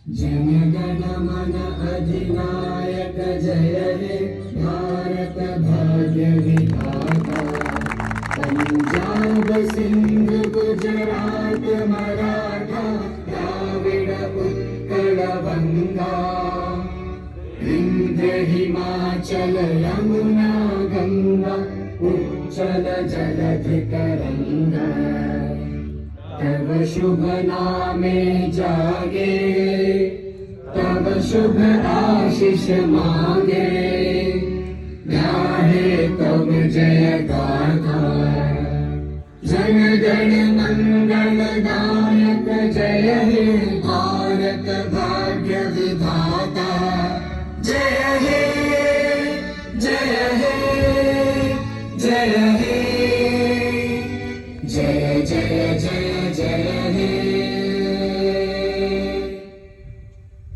जनगण मन अधिनायक जय हे भारत भाग्य विधाता। पंजाब सिंध गुजरात मराठा द्राविड उत्कल बंगा। विंध्य हिमाचल यमुना गंगा उच्चल जलधि तरंगा। तब शुभ नामे जागे तब शुभ आशीष मांगे। गाहे तब जय गाथा जन गण मंगल दायक जय हे भारत भाग्य विधाता। जय हे जय हे जय हे जय जय